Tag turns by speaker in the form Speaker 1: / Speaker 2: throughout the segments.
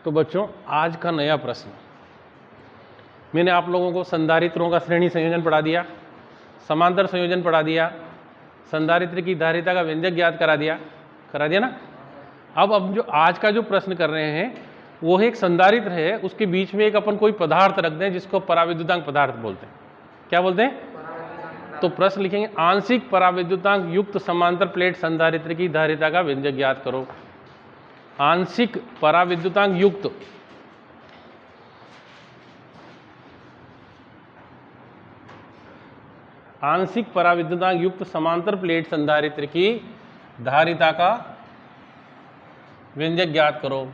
Speaker 1: तो बच्चों आज का नया प्रश्न, मैंने आप लोगों को संधारित्रों का श्रेणी संयोजन पढ़ा दिया, समांतर संयोजन पढ़ा दिया, संधारित्र की धारिता का व्यंजक ज्ञात करा दिया ना। अब जो आज का जो प्रश्न कर रहे हैं वो है एक संधारित्र है, उसके बीच में एक अपन कोई पदार्थ रख दें जिसको पराविद्युतांक पदार्थ बोलते हैं। क्या बोलते हैं? तो प्रश्न लिखेंगे आंशिक पराविद्युतांक युक्त समांतर प्लेट संधारित्र की धारिता का व्यंजक ज्ञात करो। आंशिक पराविद्युतांक युक्त आंशिक पराविद्युतांक युक्त समांतर प्लेट संधारित्र की धारिता का व्यंजक ज्ञात करो।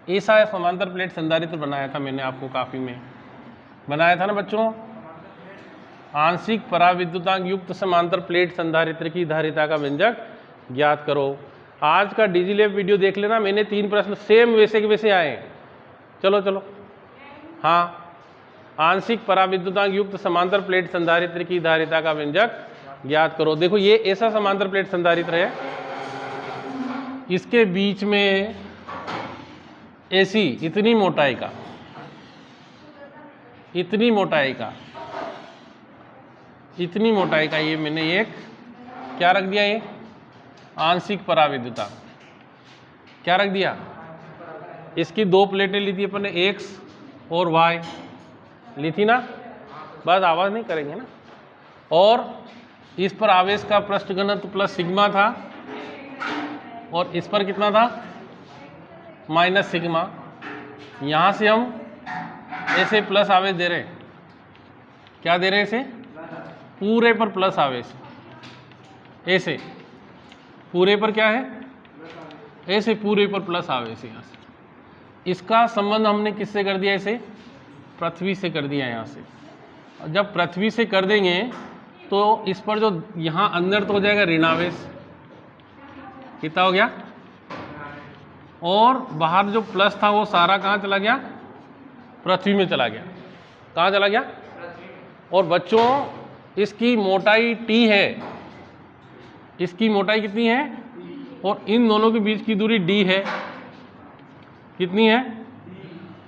Speaker 1: ऐसा समांतर प्लेट संधारित्र बनाया था मैंने आपको कॉपी में बनाया था ना बच्चों। आंशिक पराविद्युतांक युक्त समांतर प्लेट संधारित्र की धारिता का व्यंजक ज्ञात करो। आज का डिजिलैब वीडियो देख लेना, मैंने 3 प्रश्न सेम वैसे के वैसे आए हैं। चलो हाँ, आंशिक पराविद्युतांक युक्त समांतर प्लेट संधारित्र की धारिता का व्यंजक ज्ञात करो। देखो ये ऐसा समांतर प्लेट संधारित्र है, इसके बीच में ऐसी इतनी मोटाई का ये मैंने एक क्या रख दिया, ये आंशिक पराविद्युतांक क्या रख दिया। इसकी 2 प्लेटें ली थी अपन ने, एक्स और वाई ली थी ना, बस आवाज नहीं करेंगे ना। और इस पर आवेश का पृष्ठ घनत्व प्लस सिग्मा था और इस पर कितना था, माइनस सिग्मा। यहां से हम ऐसे प्लस आवेश दे रहे हैं, क्या दे रहे हैं, ऐसे पूरे पर प्लस आवेश, ऐसे पूरे पर क्या है, ऐसे पूरे पर प्लस आवेश। यहाँ से इसका संबंध हमने किससे कर दिया, ऐसे पृथ्वी से कर दिया यहाँ से। और जब पृथ्वी से कर देंगे तो इस पर जो यहाँ अंदर तो हो जाएगा ऋणावेश, कितना हो गया, और बाहर जो प्लस था वो सारा कहाँ चला गया, पृथ्वी में चला गया। कहाँ चला गया? और बच्चों इसकी मोटाई T है, इसकी मोटाई कितनी है, और इन दोनों के बीच की दूरी D है, कितनी है,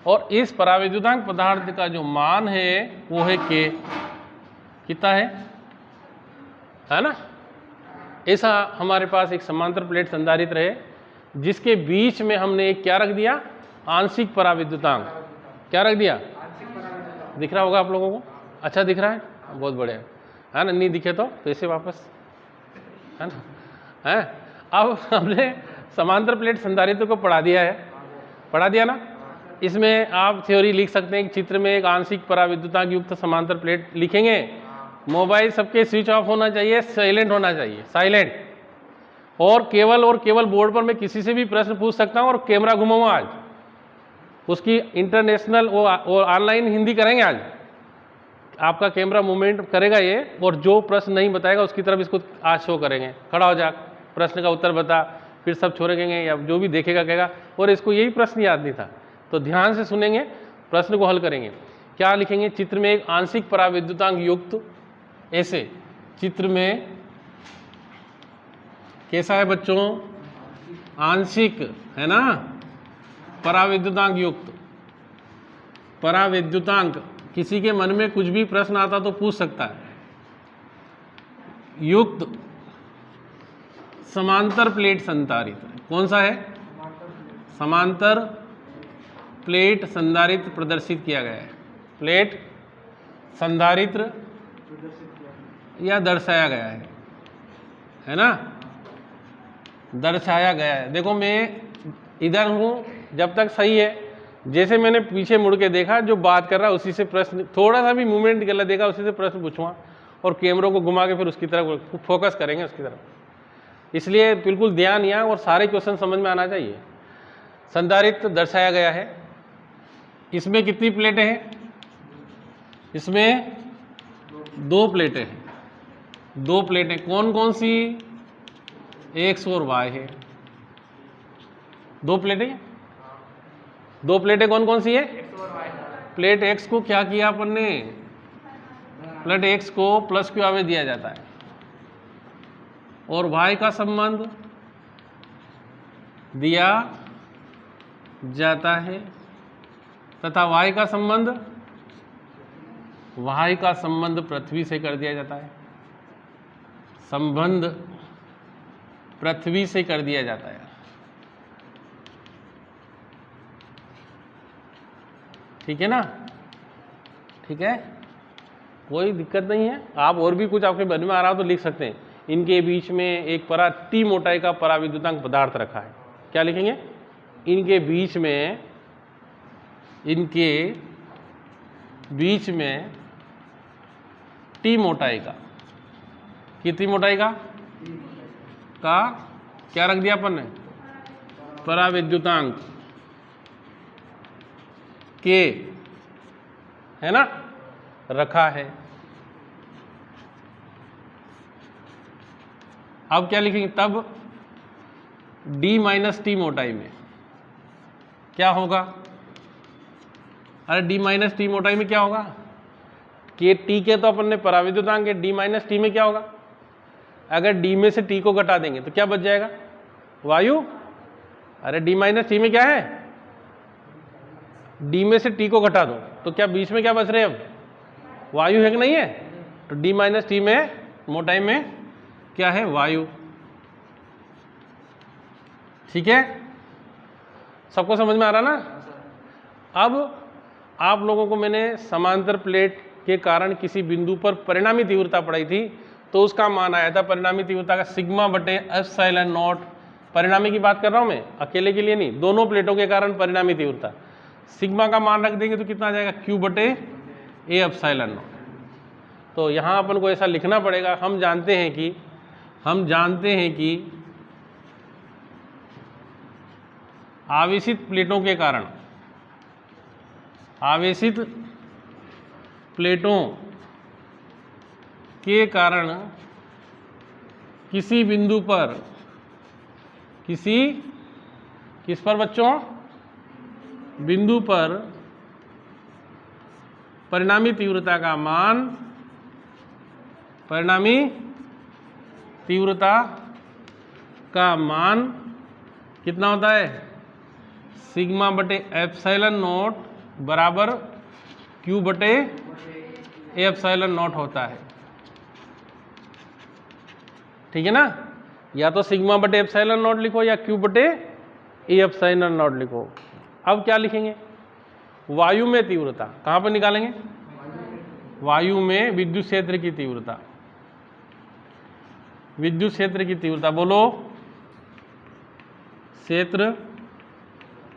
Speaker 1: और इस पराविद्युतांक पदार्थ का जो मान है वो है K, कितना है ना। ऐसा हमारे पास एक समांतर प्लेट संधारित्र है जिसके बीच में हमने एक क्या रख दिया, आंशिक पराविद्युतांक। क्या रख दिया, दिख रहा होगा आप लोगों को, अच्छा दिख रहा है, बहुत बढ़िया है ना। नहीं दिखे तो ऐसे वापस, है ना, है। अब हमने समांतर प्लेट संधारित्र को पढ़ा दिया ना। इसमें आप थ्योरी लिख सकते हैं कि चित्र में एक आंशिक पराविद्युतांक युक्त समांतर प्लेट लिखेंगे। मोबाइल सबके स्विच ऑफ होना चाहिए, साइलेंट होना चाहिए, साइलेंट। और केवल बोर्ड पर मैं किसी से भी प्रश्न पूछ सकता हूं, और कैमरा घुमाऊंगा आज, उसकी इंटरनेशनल वो ऑनलाइन हिंदी करेंगे आज, आपका कैमरा मूवमेंट करेगा ये, और जो प्रश्न नहीं बताएगा उसकी तरफ इसको आज शो करेंगे, खड़ा हो जा, प्रश्न का उत्तर बता, फिर सब छोड़ेंगे या जो भी देखेगा कहेगा और इसको यही प्रश्न याद नहीं था। तो ध्यान से सुनेंगे, प्रश्न को हल करेंगे। क्या लिखेंगे, चित्र में एक आंशिक पराविद्युतांक युक्त, ऐसे चित्र में कैसा है बच्चों, आंशिक है ना, पराविद्युतांक युक्त, पराविद्युतांक, किसी के मन में कुछ भी प्रश्न आता तो पूछ सकता है, युक्त समांतर प्लेट संधारित्र। कौन सा है, समांतर प्लेट संधारित्र प्रदर्शित किया गया है, प्लेट संधारित्र या दर्शाया गया है ना, दर्शाया गया है। देखो मैं इधर हूं, जब तक सही है, जैसे मैंने पीछे मुड़ के देखा जो बात कर रहा है उसी से प्रश्न, थोड़ा सा भी मूवमेंट गलत देखा उसी से प्रश्न पूछूंगा, और कैमरों को घुमा के फिर उसकी तरफ फोकस करेंगे, उसकी तरफ। इसलिए बिल्कुल ध्यान यहाँ, और सारे क्वेश्चन समझ में आना चाहिए। संधारित्र दर्शाया गया है, इसमें कितनी प्लेटें हैं, इसमें 2 प्लेटें हैं, 2 प्लेटें कौन कौन सी, एक्स और वाई है, 2 प्लेटें, 2 प्लेटें कौन कौन सी है, प्लेट एक्स को क्या किया अपन ने, प्लेट एक्स को प्लस क्यू आवेश दिया जाता है, और वाई का संबंध दिया जाता है तथा y का संबंध पृथ्वी से कर दिया जाता है। संबंध पृथ्वी से कर दिया जाता है। ठीक है ना? ठीक है, कोई दिक्कत नहीं है। आप और भी कुछ आपके मन में आ रहा हो तो लिख सकते हैं। इनके बीच में एक T मोटाई का पराविद्युतांक पदार्थ रखा है। क्या लिखेंगे? इनके बीच में T मोटाई का, कितनी मोटाई का क्या रख दिया अपन ने? पराविद्युतांक के, है ना, रखा है। अब क्या लिखेंगे? तब D माइनस टी मोटाई में क्या होगा? अरे D माइनस टी मोटाई में क्या होगा? के टी के तो अपन ने पराविद्युतांक है, D माइनस टी में क्या होगा? अगर D में से T को घटा देंगे तो क्या बच जाएगा? वायु। अरे D माइनस टी में क्या है? D में से T को घटा दो तो क्या बीच में क्या बच रहे हैं? अब वायु है कि नहीं है? तो D माइनस टी में मोटाई में क्या है? वायु। ठीक है, सबको समझ में आ रहा ना? अब आप लोगों को मैंने समांतर प्लेट के कारण किसी बिंदु पर परिणामी तीव्रता पढ़ाई थी, तो उसका मान आया था परिणामी तीव्रता का सिग्मा बटे एप्सिलॉन नॉट। परिणामी की बात कर रहा हूं मैं, अकेले के लिए नहीं, दोनों प्लेटों के कारण परिणामी तीव्रता। सिग्मा का मान रख देंगे तो कितना आ जाएगा? क्यू बटे ए एप्सिलॉन नॉट। तो यहां अपन को ऐसा लिखना पड़ेगा। हम जानते हैं कि आवेशित प्लेटों के कारण किसी बिंदु पर, किस पर बच्चों? बिंदु पर परिणामी तीव्रता का मान कितना होता है? सिग्मा बटे एप्सिलॉन नॉट बराबर क्यू बटे ए एप्सिलॉन नॉट होता है। ठीक है ना? या तो सिग्मा बटे एप्सिलॉन नॉट लिखो या क्यू बटे ए एप्सिलॉन नॉट लिखो। अब क्या लिखेंगे? वायु में तीव्रता कहां पर निकालेंगे? वायु में विद्युत क्षेत्र की तीव्रता। विद्युत क्षेत्र की तीव्रता बोलो। क्षेत्र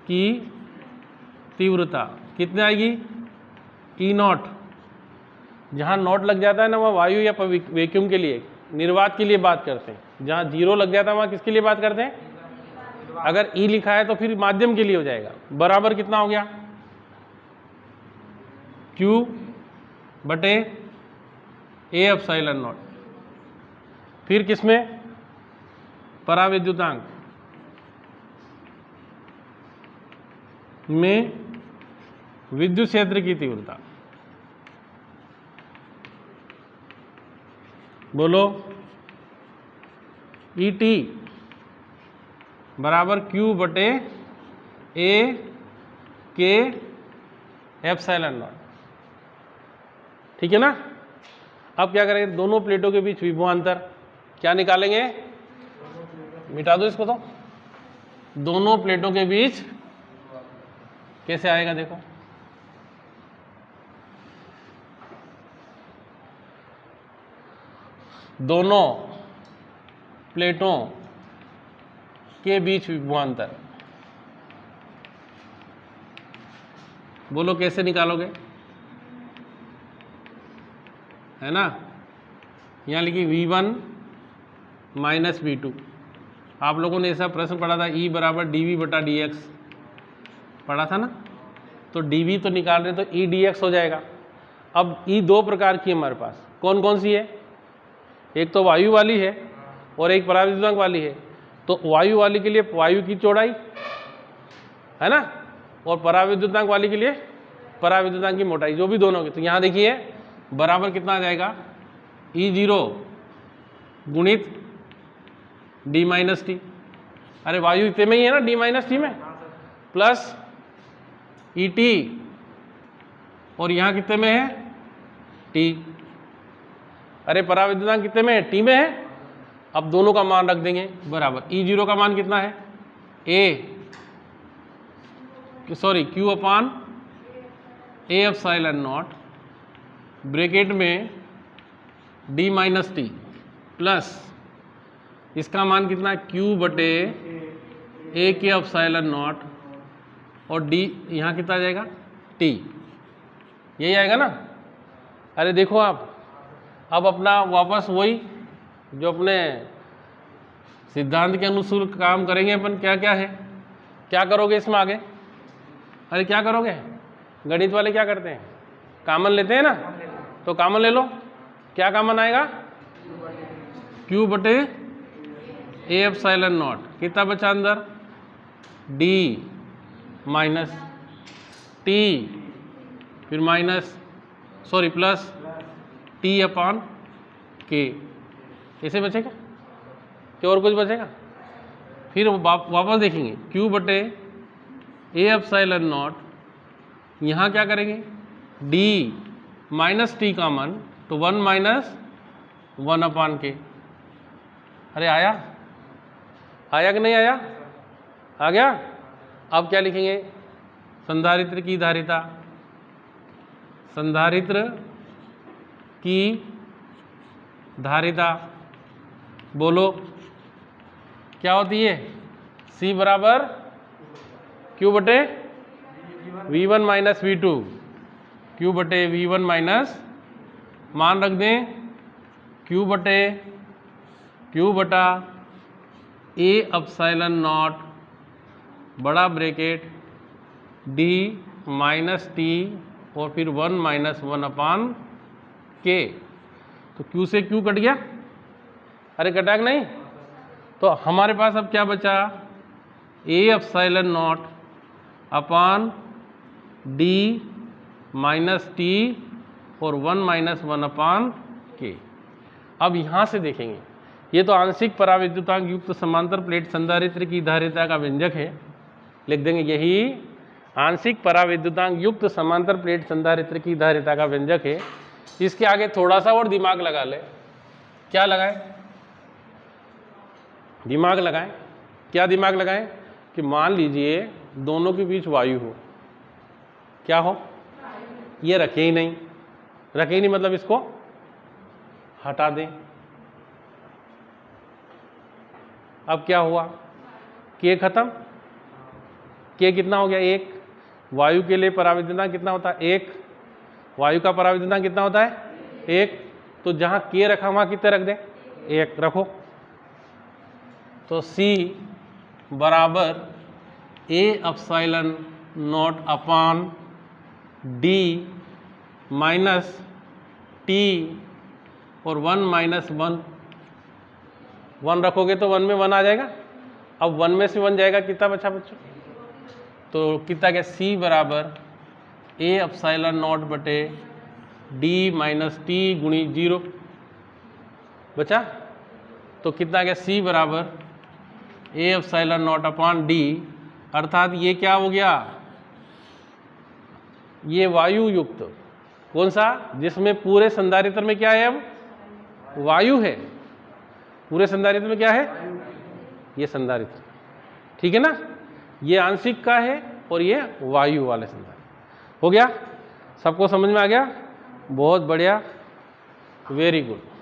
Speaker 1: की तीव्रता कितनी आएगी? ई नॉट। जहां नॉट लग जाता है ना वह वायु या वैक्यूम के लिए, निर्वात के लिए बात करते हैं। जहां जीरो लग जाता है वहां किसके लिए बात करते हैं? अगर ई लिखा है तो फिर माध्यम के लिए हो जाएगा। बराबर कितना हो गया? क्यू बटे ए एप्सिलॉन नॉट। फिर किसमें? पराविद्युतांक में विद्युत क्षेत्र की तीव्रता। बोलो। ई टी बराबर क्यू बटे ए के एप्सिलॉन नॉट। ठीक है ना? अब क्या करेंगे? दोनों प्लेटों के बीच विभवांतर क्या निकालेंगे? मिटा दो इसको। तो दोनों प्लेटों के बीच कैसे आएगा? देखो, दोनों प्लेटों के बीच विभवांतर बोलो कैसे निकालोगे? है ना? यहां लिखी V1 माइनस V2। आप लोगों ने ऐसा प्रश्न पढ़ा था, E बराबर dV बटा dx पढ़ा था ना? तो dV तो निकाल रहे तो E dx हो जाएगा। अब E दो प्रकार की हमारे पास, कौन कौन सी है? एक तो वायु वाली है और एक पराविद्युतांक वाली है। तो वायु वाली के लिए वायु की चौड़ाई, है ना, और पराविद्युतांक वाली के लिए पराविद्युतांक की मोटाई, जो भी दोनों की। तो यहाँ देखिए बराबर कितना आ जाएगा? E0 गुणित D माइनस टी। अरे वायु इतने में ही है ना, D माइनस टी में। प्लस ई टी, और यहाँ कितने में है टी। अरे पराविद्युतांक कितने में है, टी में है। अब दोनों का मान रख देंगे बराबर। E0 का मान कितना है, Q upon A epsilon not bracket में D माइनस टी प्लस इसका मान कितना है Q बटे A के एप्सिलॉन नॉट और D यहाँ कितना आ जाएगा T, यही आएगा ना। अरे देखो आप अब अपना वापस वही जो अपने सिद्धांत के अनुसार काम करेंगे अपन। क्या क्या है, क्या करोगे इसमें आगे, अरे क्या करोगे, गणित वाले क्या करते हैं, कॉमन लेते हैं ना, तो कॉमन ले लो। क्या कॉमन आएगा, Q बटे A एप्सिलॉन नॉट, कितना बचा अंदर D माइनस T, फिर माइनस प्लस T अपान K, ऐसे बचेगा क्या, और कुछ बचेगा। फिर वापस देखेंगे Q बटे A एप्सिलॉन नॉट, यहाँ क्या करेंगे D माइनस T कॉमन, तो 1 माइनस 1 अपान K। अरे आया कि नहीं आया, आ गया। अब क्या लिखेंगे, संधारित्र की धारिता, संधारित्र की धारिता बोलो क्या होती है, C बराबर Q बटे V1 माइनस V2, Q बटे V1 माइनस, मान रख दें Q बटा A एप्सिलॉन नॉट बड़ा ब्रैकेट D माइनस T और फिर 1 माइनस 1 अपान K। तो Q से Q कट गया, अरे कटा कि नहीं। तो हमारे पास अब क्या बचा, A epsilon not upon D minus T और 1 माइनस 1 अपान K। अब यहाँ से देखेंगे, ये तो आंशिक पराविद्युतांक युक्त समांतर प्लेट संधारित्र की धारिता का व्यंजक है, लिख देंगे यही आंशिक पराविद्युतांक युक्त समांतर प्लेट संधारित्र की धारिता का व्यंजक है। इसके आगे थोड़ा सा और दिमाग लगा ले, क्या लगाएं, दिमाग लगाएं। क्या दिमाग लगाएं कि मान लीजिए दोनों के बीच वायु हो, क्या हो, ये रखे ही नहीं, मतलब इसको हटा दें। अब क्या हुआ, K खत्म, K कितना हो गया 1, वायु के लिए पराविद्युतांक कितना होता है 1, वायु का पराविद्युतांक कितना होता है 1, तो जहां K रखा वहां कितने रख दें 1 रखो। तो C बराबर A epsilon not upon D minus T और 1 माइनस 1 रखोगे तो 1 में 1 आ जाएगा। अब 1 में से 1 जाएगा, कितना बचा बच्चों, तो कितना क्या C बराबर A एप्सिलॉन नॉट बटे D माइनस T गुणी 0 बचा। तो कितना क्या C बराबर A epsilon not upon D, अर्थात ये क्या हो गया, ये वायु युक्त, कौन सा, जिसमें पूरे संधारित्र में क्या है, अब वायु है, पूरे संधारित्र में क्या है, ये संधारित्र, ठीक है ना। ये आंशिक का है और ये वायु वाले संधारित्र। हो गया, सबको समझ में आ गया, बहुत बढ़िया, वेरी गुड।